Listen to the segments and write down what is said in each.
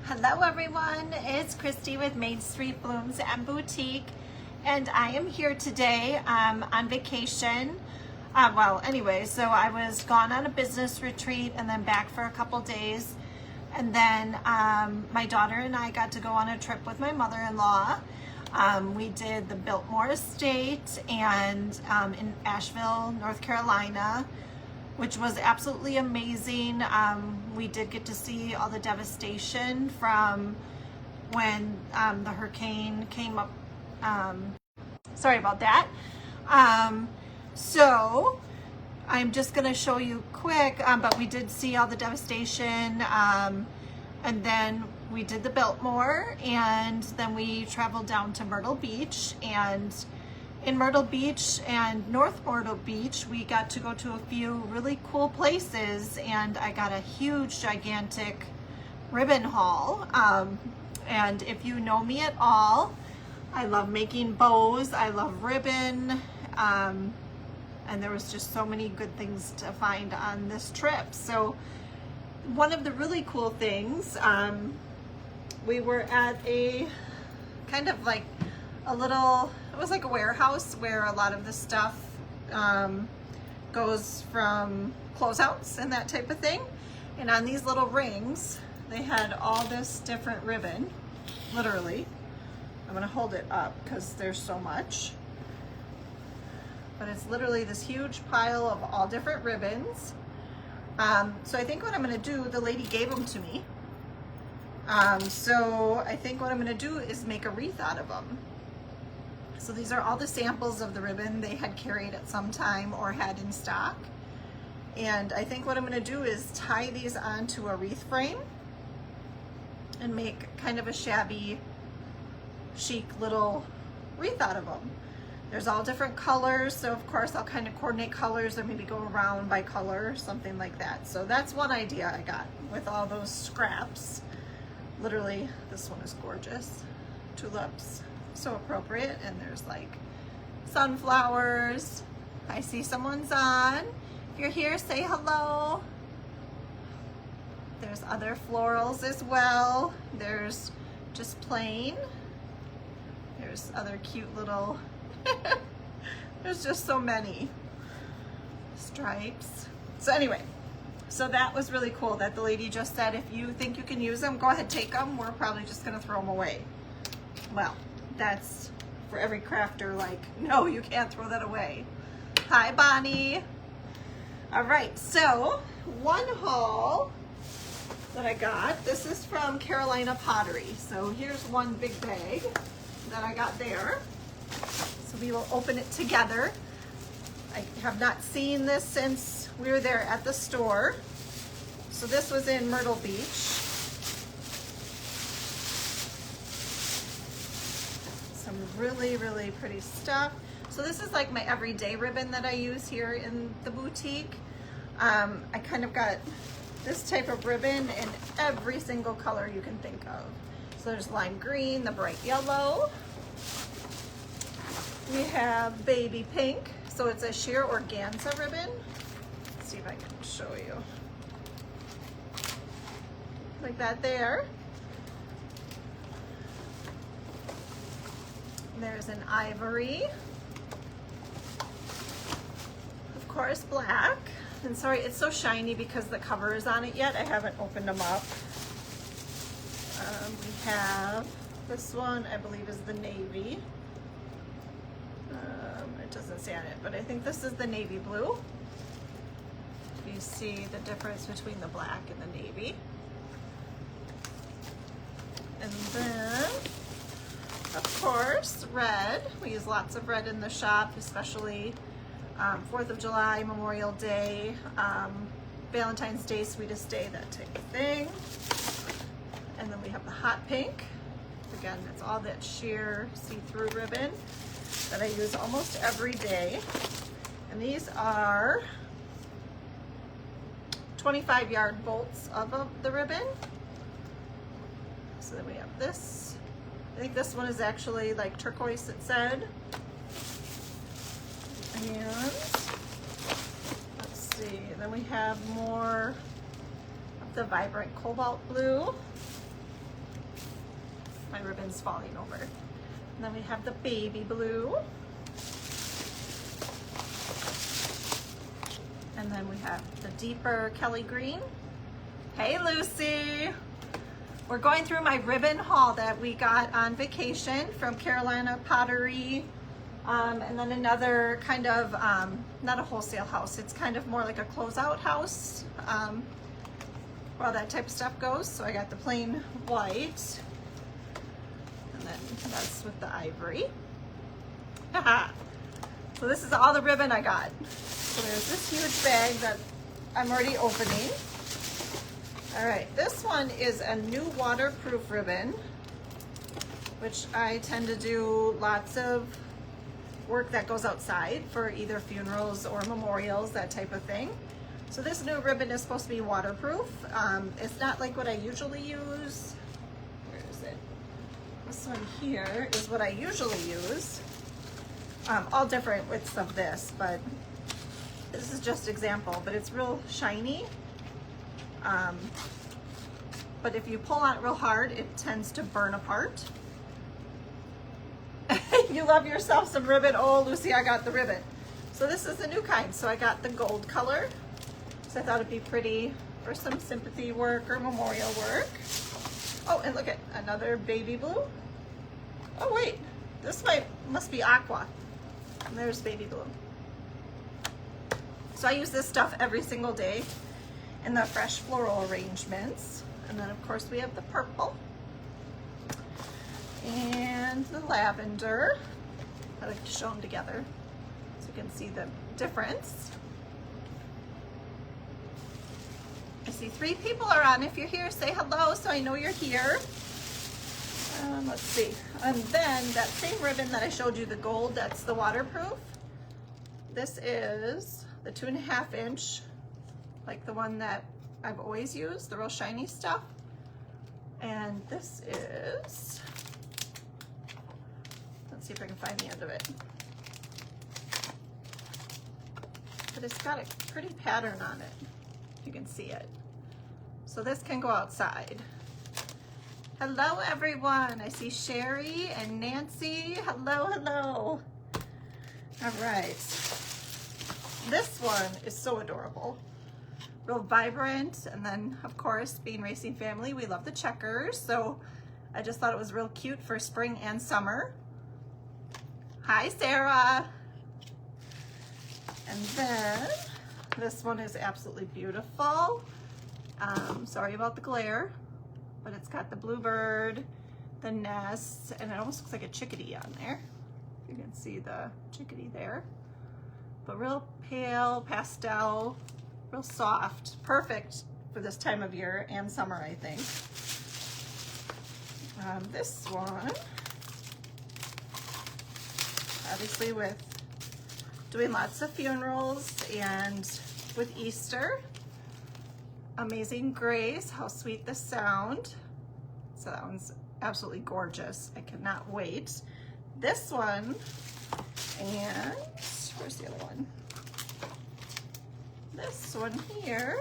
Hello everyone, it's Christy with Main Street Blooms and Boutique, and I am here today on vacation. So I was gone on a business retreat and then back for a couple days, and then my daughter and I got to go on a trip with my mother-in-law. We did the Biltmore Estate and in Asheville, North Carolina, which was absolutely amazing. We did get to see all the devastation from when the hurricane came up. Sorry about that. So I'm just gonna show you quick, but we did see all the devastation, and then we did the Biltmore, and then we traveled down to Myrtle Beach, and in Myrtle Beach and North Myrtle Beach, we got to go to a few really cool places, and I got a huge, gigantic ribbon haul. And if you know me at all, I love making bows, I love ribbon, and there was just so many good things to find on this trip. So one of the really cool things, we were at a kind of like a little, it was like a warehouse where a lot of the stuff goes from closeouts and that type of thing. And on these little rings, they had all this different ribbon, literally. I'm gonna hold it up because there's so much. But it's literally this huge pile of all different ribbons. So I think what I'm gonna do, the lady gave them to me. So I think what I'm gonna do is make a wreath out of them. So these are all the samples of the ribbon they had carried at some time or had in stock. And I think what I'm gonna do is tie these onto a wreath frame and make kind of a shabby, chic little wreath out of them. There's all different colors, so of course I'll kind of coordinate colors or maybe go around by color, something like that. So that's one idea I got with all those scraps. Literally, this one is gorgeous. Tulips. So appropriate, and there's like sunflowers. I see someone's on. If you're here, say hello. There's other florals as well. There's just plain. There's other cute little, there's just so many stripes. So anyway, so that was really cool that the lady just said, if you think you can use them, go ahead, take them. We're probably just gonna throw them away. Well, that's for every crafter, like, no, you can't throw that away. Hi, Bonnie. All right, so one haul that I got, this is from Carolina Pottery. So here's one big bag that I got there. So we will open it together. I have not seen this since we were there at the store. So this was in Myrtle Beach. Some really, really pretty stuff. So this is like my everyday ribbon that I use here in the boutique. I kind of got this type of ribbon in every single color you can think of. So there's lime green, the bright yellow. We have baby pink. So it's a sheer organza ribbon. Let's see if I can show you. Like that there. There's an ivory. Of course, black. And sorry, it's so shiny because the cover is on it yet. I haven't opened them up. We have this one, I believe is the navy. It doesn't say on it, but I think this is the navy blue. You see the difference between the black and the navy. And then, of course, red. We use lots of red in the shop, especially 4th of July, Memorial Day, Valentine's Day, Sweetest Day, that type of thing. And then we have the hot pink. Again, it's all that sheer see-through ribbon that I use almost every day. And these are 25-yard bolts of the ribbon. So then we have this. I think this one is actually like turquoise, it said. And let's see, and then we have more of the vibrant cobalt blue. My ribbon's falling over. And then we have the baby blue. And then we have the deeper Kelly green. Hey, Lucy. We're going through my ribbon haul that we got on vacation from Carolina Pottery. And then another kind of, not a wholesale house, it's kind of more like a closeout house, where all that type of stuff goes. So I got the plain white, and then that's with the ivory. So this is all the ribbon I got. So there's this huge bag that I'm already opening. All right, this one is a new waterproof ribbon, which I tend to do lots of work that goes outside for either funerals or memorials, that type of thing. So this new ribbon is supposed to be waterproof. It's not like what I usually use. Where is it? This one here is what I usually use. All different widths of this, but this is just example, but it's real shiny. But if you pull on it real hard, it tends to burn apart. You love yourself some ribbon. Oh, Lucy, I got the ribbon. So this is the new kind. So I got the gold color. So I thought it'd be pretty for some sympathy work or memorial work. Oh, and look at another baby blue. Oh wait, this must be aqua. And there's baby blue. So I use this stuff every single day in the fresh floral arrangements. And then of course we have the purple and the lavender. I like to show them together so you can see the difference. I see 3 people are on. If you're here, say hello so I know you're here. Let's see. And then that same ribbon that I showed you, the gold, that's the waterproof. This is the 2.5 inch, like the one that I've always used, the real shiny stuff. And this is, let's see if I can find the end of it. But it's got a pretty pattern on it, if you can see it. So this can go outside. Hello everyone, I see Sherry and Nancy. Hello, hello. All right, this one is so adorable. Real vibrant, and then of course, being Racing Family, we love the checkers, so I just thought it was real cute for spring and summer. Hi Sarah. And then this one is absolutely beautiful. Sorry about the glare, but it's got the bluebird, the nest, and it almost looks like a chickadee on there. You can see the chickadee there, but real pale pastel, real soft, perfect for this time of year and summer, I think. This one, obviously with doing lots of funerals and with Easter, Amazing Grace, How Sweet the Sound. So that one's absolutely gorgeous. I cannot wait. This one, and where's the other one? This one here.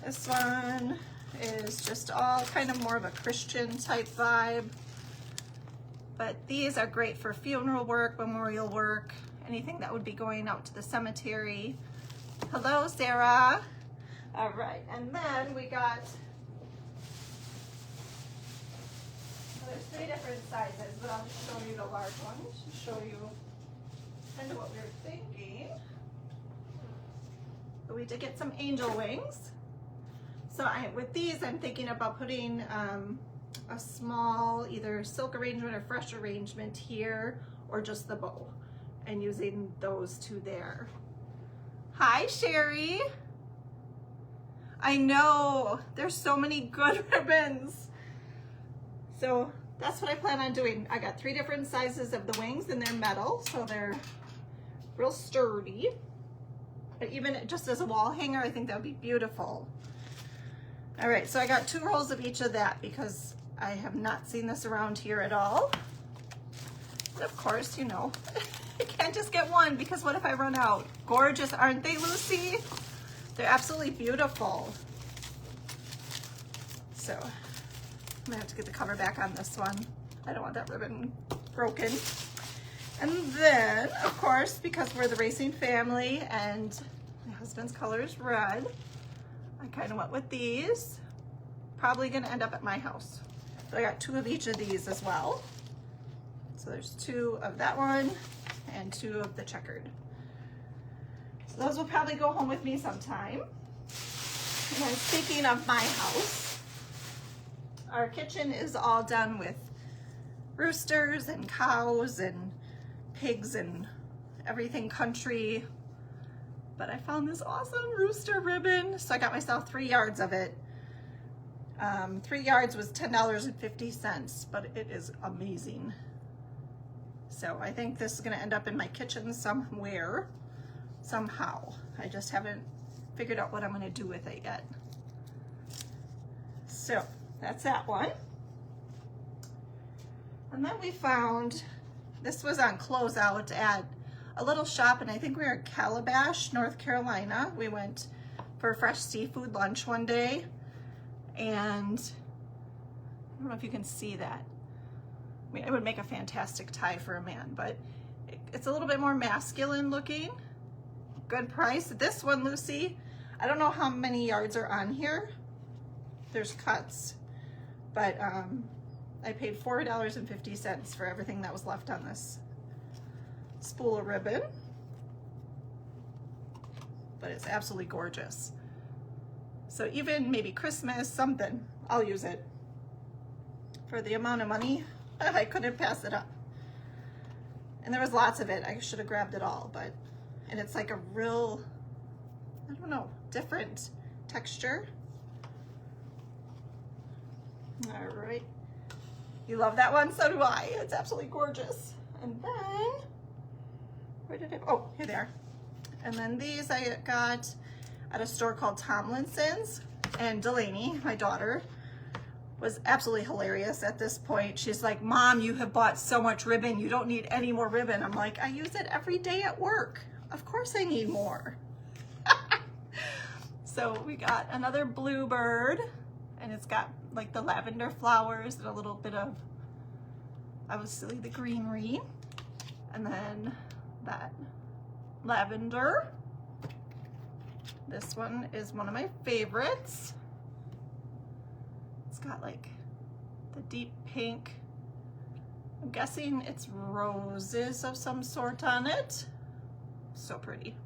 This one is just all kind of more of a Christian type vibe. But these are great for funeral work, memorial work, anything that would be going out to the cemetery. Hello, Sarah. All right, and then we got, there's 3 different sizes, but I'll just show you the large one to show you kind of what we were thinking. But we did get some angel wings. So with these, I'm thinking about putting a small either silk arrangement or fresh arrangement here, or just the bow, and using those 2 there. Hi, Sherry. I know, there's so many good ribbons. So that's what I plan on doing. I got 3 different sizes of the wings, and they're metal, so they're real sturdy. But even just as a wall hanger, I think that would be beautiful. All right, so I got 2 rolls of each of that because I have not seen this around here at all. And of course, you know, I can't just get one because what if I run out? Gorgeous, aren't they, Lucy? They're absolutely beautiful. So I'm gonna have to get the cover back on this one. I don't want that ribbon broken. And then, of course, because we're the racing family and my husband's color is red, I kind of went with these. Probably gonna end up at my house. So I got 2 of each of these as well. So there's 2 of that one and 2 of the checkered. So those will probably go home with me sometime. And then speaking of my house, our kitchen is all done with roosters and cows and pigs and everything country. But I found this awesome rooster ribbon. So I got myself 3 yards of it. 3 yards was $10.50, but it is amazing. So I think this is gonna end up in my kitchen somewhere, somehow. I just haven't figured out what I'm gonna do with it yet. So that's that one. And then we found, this was on closeout at a little shop, and I think we were in Calabash, North Carolina. We went for a fresh seafood lunch one day, and I don't know if you can see that. I mean, it would make a fantastic tie for a man, but it's a little bit more masculine looking. Good price. This one, Lucy, I don't know how many yards are on here. There's cuts, but I paid $4.50 for everything that was left on this spool of ribbon. But it's absolutely gorgeous. So even maybe Christmas, something, I'll use it. For the amount of money, I couldn't pass it up. And there was lots of it. I should have grabbed it all, but, and it's like a real, I don't know, different texture. All right. You love that one? So do I. It's absolutely gorgeous. And then, where did it, oh, here they are. And then these I got at a store called Tomlinson's, and Delaney, my daughter, was absolutely hilarious at this point. She's like, Mom, you have bought so much ribbon. You don't need any more ribbon. I'm like, I use it every day at work. Of course I need more. So we got another bluebird, and it's got like the lavender flowers and a little bit of, obviously, the greenery. And then that lavender. This one is one of my favorites. It's got like the deep pink. I'm guessing it's roses of some sort on it. So pretty.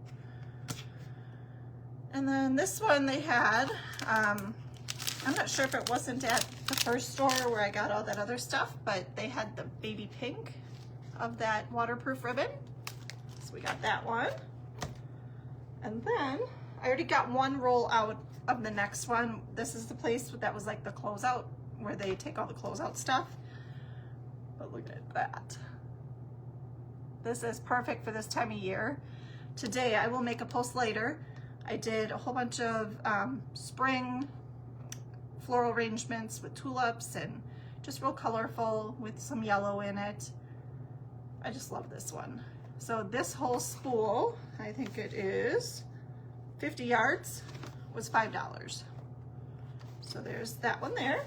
And then this one they had, I'm not sure if it wasn't at the first store where I got all that other stuff, but they had the baby pink of that waterproof ribbon. So we got that one. And then I already got one roll out of the next one. This is the place that was like the closeout, where they take all the closeout stuff. But look at that. This is perfect for this time of year. Today, I will make a post later. I did a whole bunch of spring floral arrangements with tulips and just real colorful with some yellow in it. I just love this one. So this whole spool, I think it is 50 yards, was $5. So there's that one there.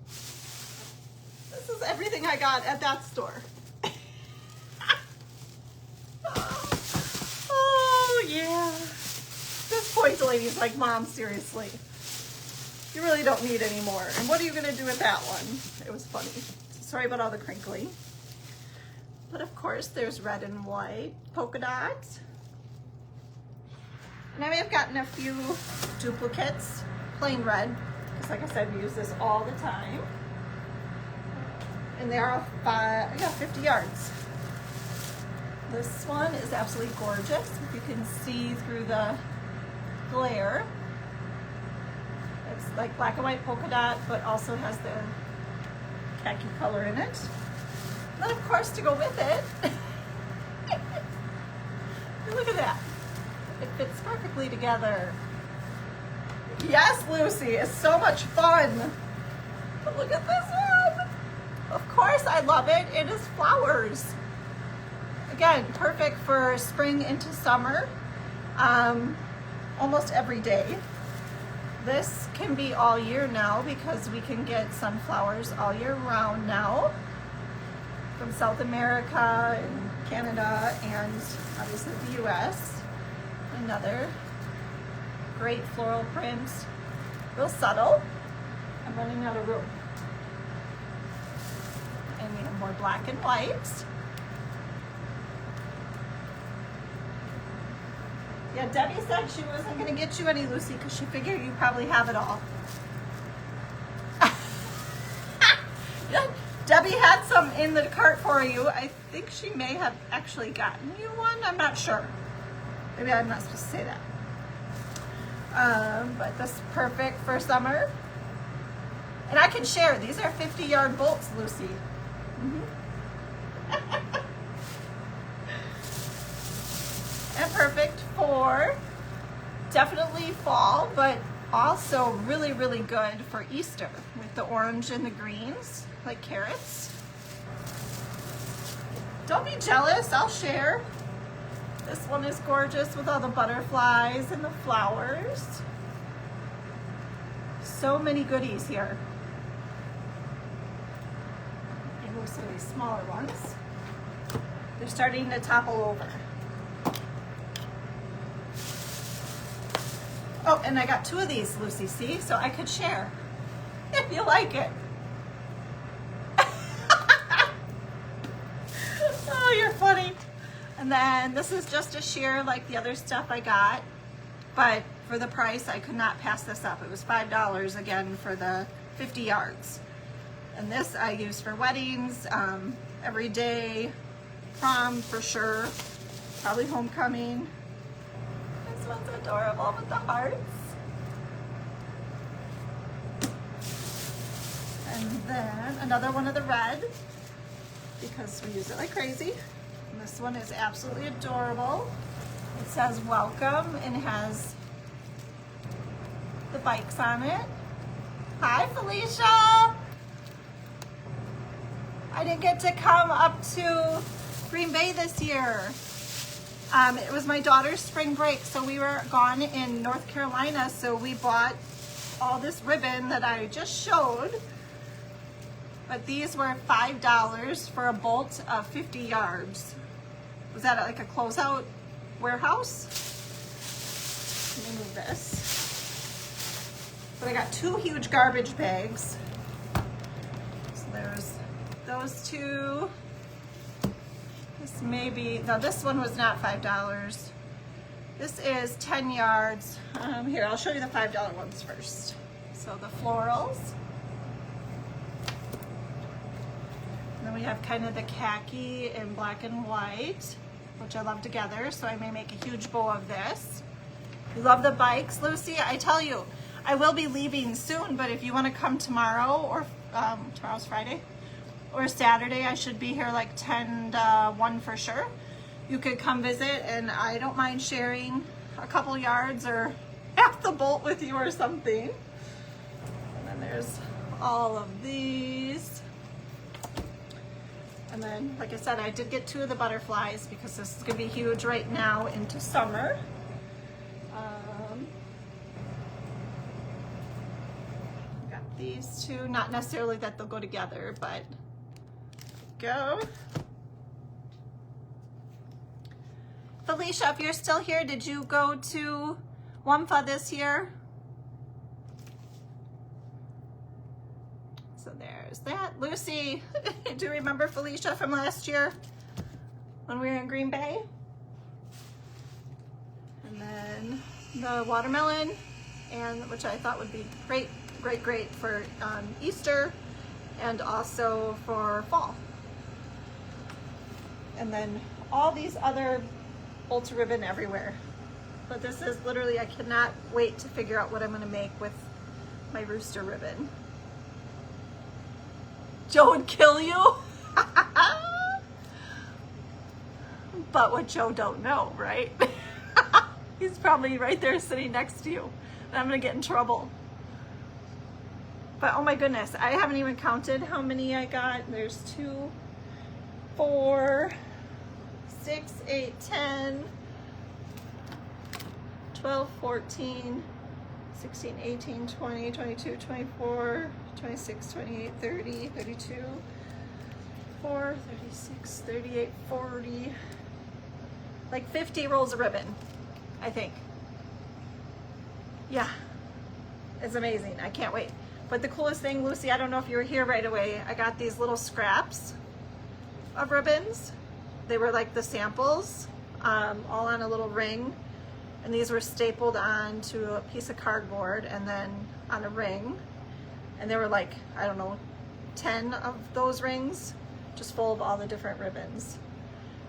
This is everything I got at that store. Oh yeah. This point Delaney's like, Mom, seriously. You really don't need any more. And what are you gonna do with that one? It was funny. Sorry about all the crinkling. But of course there's red and white polka dots. And I may have gotten a few duplicates, plain red, because like I said, we use this all the time. And they are 50 yards. This one is absolutely gorgeous. If you can see through the glare. It's like black and white polka dot, but also has the khaki color in it. And then of course to go with it, look at that. It fits perfectly together. Yes, Lucy, it's so much fun. But look at this one. Of course I love it. It is flowers. Again, perfect for spring into summer. Almost every day. This can be all year now because we can get sunflowers all year round now from South America and Canada and obviously the US. Another great floral print, real subtle. I'm running out of room. And we have more black and white. Yeah, Debbie said she wasn't going to get you any, Lucy, because she figured you probably have it all. Yeah, Debbie had some in the cart for you. I think she may have actually gotten you one. I'm not sure. Maybe I'm not supposed to say that. But this is perfect for summer. And I can share. These are 50-yard bolts, Lucy. And perfect for definitely fall, but also really, really good for Easter with the orange and the greens, like carrots. Don't be jealous, I'll share. This one is gorgeous with all the butterflies and the flowers. So many goodies here. And we'll see these smaller ones. They're starting to topple over. Oh, and I got 2 of these, Lucy, see? So I could share if you like it. Oh, you're funny. And then this is just a sheer like the other stuff I got, but for the price, I could not pass this up. It was $5 again for the 50 yards. And this I use for weddings, every day, prom for sure, probably homecoming. This one's adorable with the hearts. And then another one of the red, because we use it like crazy. And this one is absolutely adorable. It says welcome and has the bikes on it. Hi, Felicia. I didn't get to come up to Green Bay this year. It was my daughter's spring break, so we were gone in North Carolina, so we bought all this ribbon that I just showed. But these were $5 for a bolt of 50 yards. Was that like a closeout warehouse? Let me move this. But I got 2 huge garbage bags. So there's those 2. This may be, no, this one was not $5. This is 10 yards. Here, I'll show you the $5 ones first. So the florals. And then we have kind of the khaki and black and white, which I love together, so I may make a huge bow of this. You love the bikes, Lucy? I tell you, I will be leaving soon, but if you want to come tomorrow, or tomorrow's Friday, or Saturday, I should be here like 10 to 1 for sure. You could come visit, and I don't mind sharing a couple yards or half the bolt with you or something. And then there's all of these. And then, like I said, I did get 2 of the butterflies because this is going to be huge right now into summer. Got these 2, not necessarily that they'll go together, but go. Felicia, if you're still here, did you go to WAMFA this year? So there's that. Lucy, do you remember Felicia from last year when we were in Green Bay? And then the watermelon, and which I thought would be great for Easter and also for fall. And then all these other bolts of ribbon everywhere. But this is literally, I cannot wait to figure out what I'm going to make with my rooster ribbon. Joe would kill you. But what Joe don't know, right? He's probably right there sitting next to you. And I'm going to get in trouble. But oh my goodness, I haven't even counted how many I got. There's 2, 4, 6, 8, 10, 12, 14, 16, 18, 20, 22, 24, 26, 28, 30, 32, 4, 36, 38, 40, like 50 rolls of ribbon, I think. Yeah, it's amazing. I can't wait. But the coolest thing, Lucy, I don't know if you were here right away, I got these little scraps of ribbons. They were like the samples, all on a little ring. And these were stapled onto a piece of cardboard and then on a ring. And there were like, I don't know, 10 of those rings, just full of all the different ribbons.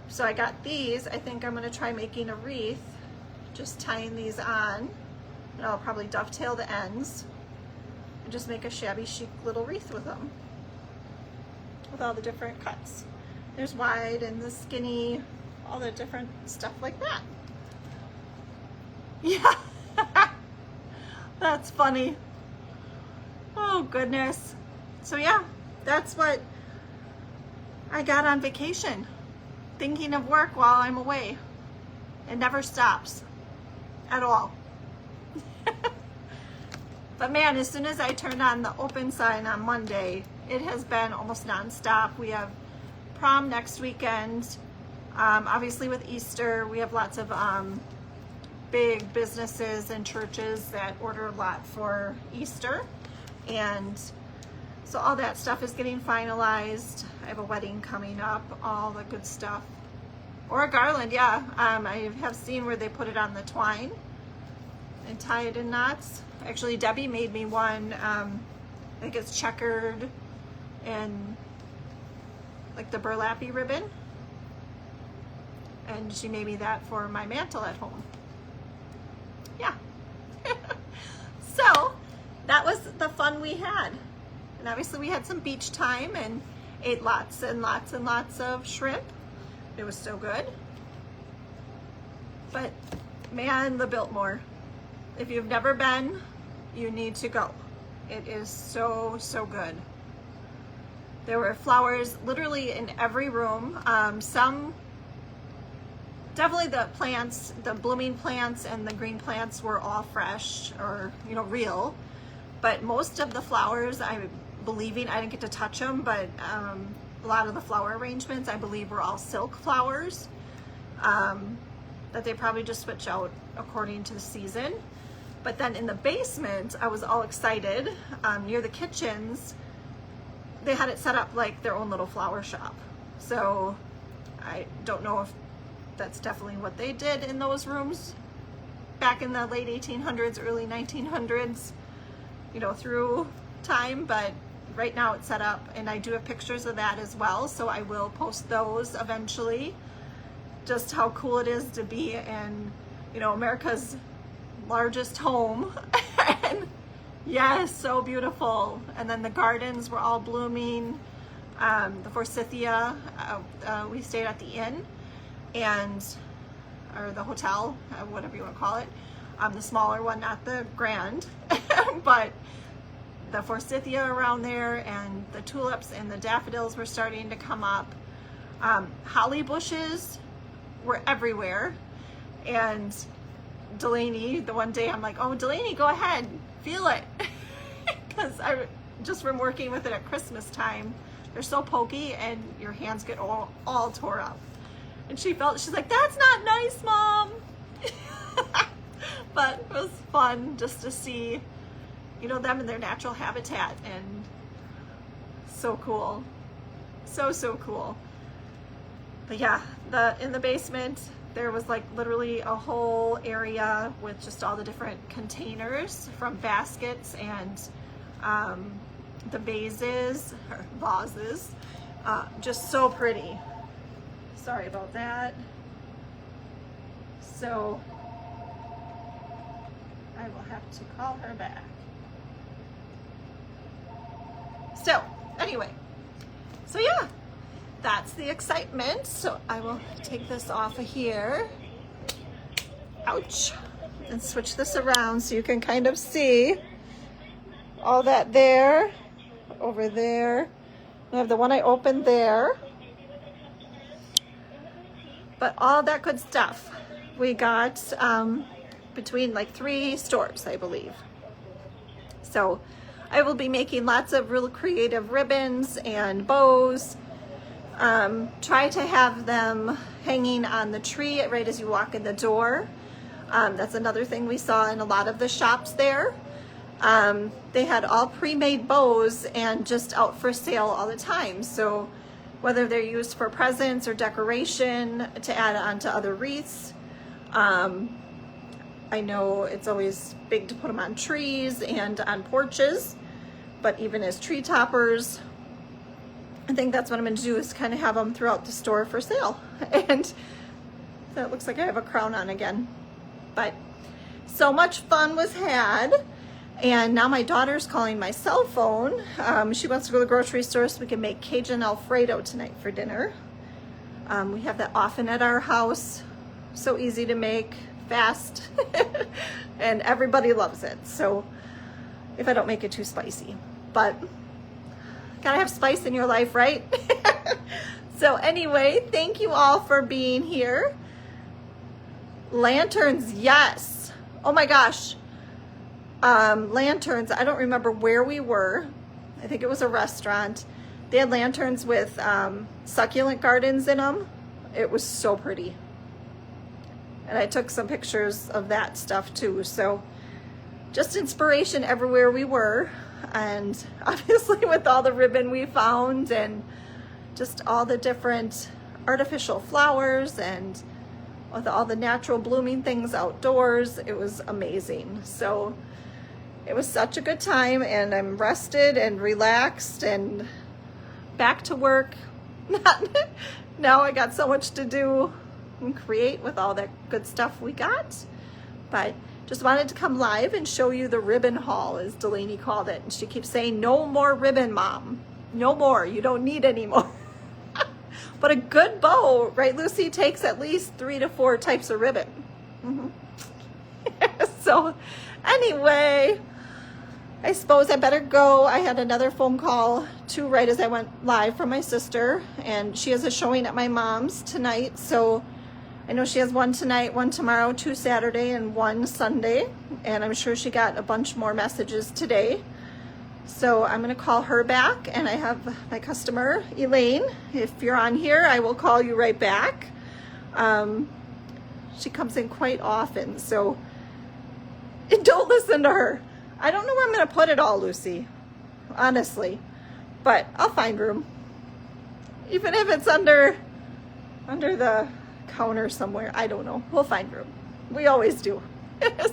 So I got these. I think I'm gonna try making a wreath, just tying these on. And I'll probably dovetail the ends and just make a shabby chic little wreath with them, with all the different cuts. There's wide and the skinny, all the different stuff like that. Yeah, that's funny. Oh goodness. So yeah, that's what I got on vacation. Thinking of work while I'm away. It never stops at all. But man, as soon as I turned on the open sign on Monday, it has been almost nonstop. We have prom next weekend. Obviously with Easter, we have lots of big businesses and churches that order a lot for Easter. And so all that stuff is getting finalized. I have a wedding coming up, all the good stuff. Or a garland, yeah. I have seen where they put it on the twine and tie it in knots. Actually, Debbie made me one, I think it's checkered and like the burlappy ribbon. And she made me that for my mantle at home. Yeah. So that was the fun we had. And obviously we had some beach time and ate lots and lots and lots of shrimp. It was so good. But man, the Biltmore. If you've never been, you need to go. It is so, so good. There were flowers literally in every room. Some, definitely the plants, the blooming plants and the green plants were all fresh or, you know, real. But most of the flowers, I'm believing, I didn't get to touch them, but a lot of the flower arrangements, I believe, were all silk flowers that they probably just switch out according to the season. But then in the basement, I was all excited. Near the kitchens, they had it set up like their own little flower shop. So I don't know if that's definitely what they did in those rooms back in the late 1800s, early 1900s, you know, through time. But right now it's set up, and I do have pictures of that as well. So I will post those eventually. Just how cool it is to be in, you know, America's largest home. And yes, so beautiful. And then the gardens were all blooming. The forsythia, we stayed at the inn, and or the hotel, whatever you want to call it. The smaller one, not the grand, but the forsythia around there, and the tulips and the daffodils were starting to come up. Holly bushes were everywhere. And Delaney, the one day I'm like, oh, Delaney, go ahead, feel it. Because I just from working with it at Christmas time, they're so pokey and your hands get all tore up. And she's like, that's not nice, Mom. But it was fun just to see, you know, them in their natural habitat, and so cool. So, so cool. But yeah, in the basement, there was like literally a whole area with just all the different containers, from baskets and the vases, just so pretty. Sorry about that. So I will have to call her back. So anyway, so yeah, that's the excitement. So I will take this off of here. Ouch. And switch this around so you can kind of see all that there, over there. I have the one I opened there. But all that good stuff we got between like 3 stores, I believe. So I will be making lots of real creative ribbons and bows. Try to have them hanging on the tree right as you walk in the door. That's another thing we saw in a lot of the shops there. They had all pre-made bows and just out for sale all the time. So whether they're used for presents or decoration to add on to other wreaths. I know it's always big to put them on trees and on porches, but even as tree toppers, I think that's what I'm going to do, is kind of have them throughout the store for sale. And that looks like I have a crown on again. But so much fun was had. And now my daughter's calling my cell phone. She wants to go to the grocery store so we can make Cajun Alfredo tonight for dinner. We have that often at our house. So easy to make, fast, and everybody loves it. So if I don't make it too spicy, but gotta have spice in your life, right? So anyway, thank you all for being here. Lanterns, yes. Oh my gosh. Lanterns, I don't remember where we were. I think it was a restaurant. They had lanterns with succulent gardens in them. It was so pretty. And I took some pictures of that stuff too. So just inspiration everywhere we were. And obviously with all the ribbon we found and just all the different artificial flowers and with all the natural blooming things outdoors, it was amazing. So it was such a good time, and I'm rested and relaxed and back to work. Now I got so much to do and create with all that good stuff we got. But just wanted to come live and show you the ribbon haul, as Delaney called it. And she keeps saying, no more ribbon, Mom. No more. You don't need any more. But a good bow, right, Lucy, takes at least 3 to 4 types of ribbon. So anyway, I suppose I better go. I had another phone call too right as I went live from my sister, and she has a showing at my mom's tonight. So I know she has one tonight, one tomorrow, 2 Saturday, and 1 Sunday. And I'm sure she got a bunch more messages today. So I'm going to call her back, and I have my customer, Elaine. If you're on here, I will call you right back. She comes in quite often, so don't listen to her. I don't know where I'm going to put it all, Lucy, honestly, but I'll find room. Even if it's under the counter somewhere, I don't know. We'll find room. We always do.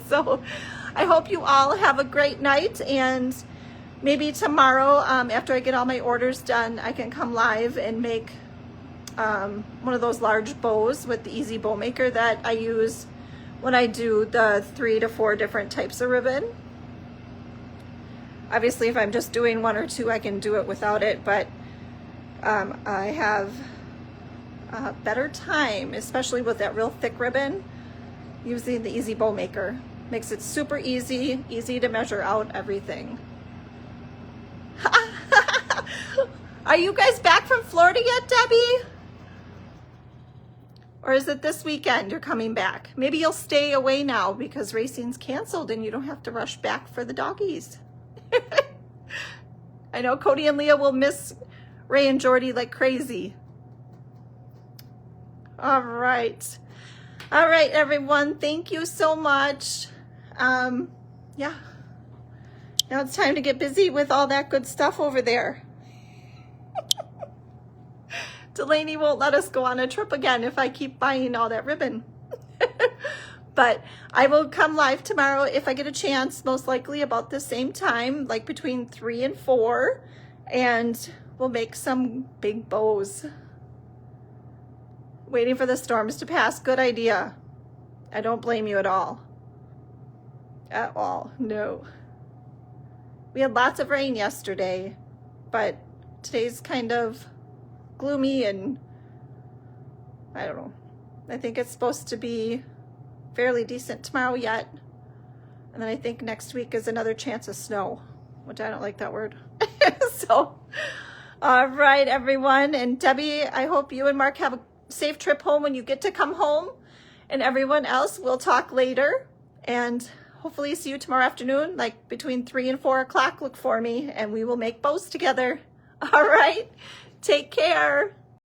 So I hope you all have a great night, and maybe tomorrow, after I get all my orders done, I can come live and make one of those large bows with the Easy Bow Maker that I use when I do the 3 to 4 different types of ribbon. Obviously, if I'm just doing 1 or 2, I can do it without it, but I have a better time, especially with that real thick ribbon, using the Easy Bow Maker. Makes it super easy to measure out everything. Are you guys back from Florida yet, Debbie? Or is it this weekend you're coming back? Maybe you'll stay away now because racing's canceled and you don't have to rush back for the doggies. I know Cody and Leah will miss Ray and Jordy like crazy. All right, everyone. Thank you so much. Yeah. Now it's time to get busy with all that good stuff over there. Delaney won't let us go on a trip again if I keep buying all that ribbon. But I will come live tomorrow if I get a chance, most likely about the same time, like between 3 and 4, and we'll make some big bows. Waiting for the storms to pass. Good idea. I don't blame you at all. At all. No. We had lots of rain yesterday, but today's kind of gloomy, and I don't know. I think it's supposed to be fairly decent tomorrow yet. And then I think next week is another chance of snow, which I don't like that word. So, all right, everyone. And Debbie, I hope you and Mark have a safe trip home when you get to come home. And everyone else, we'll talk later. And hopefully see you tomorrow afternoon, like between 3 and 4 o'clock. Look for me and we will make bows together. All right. Take care.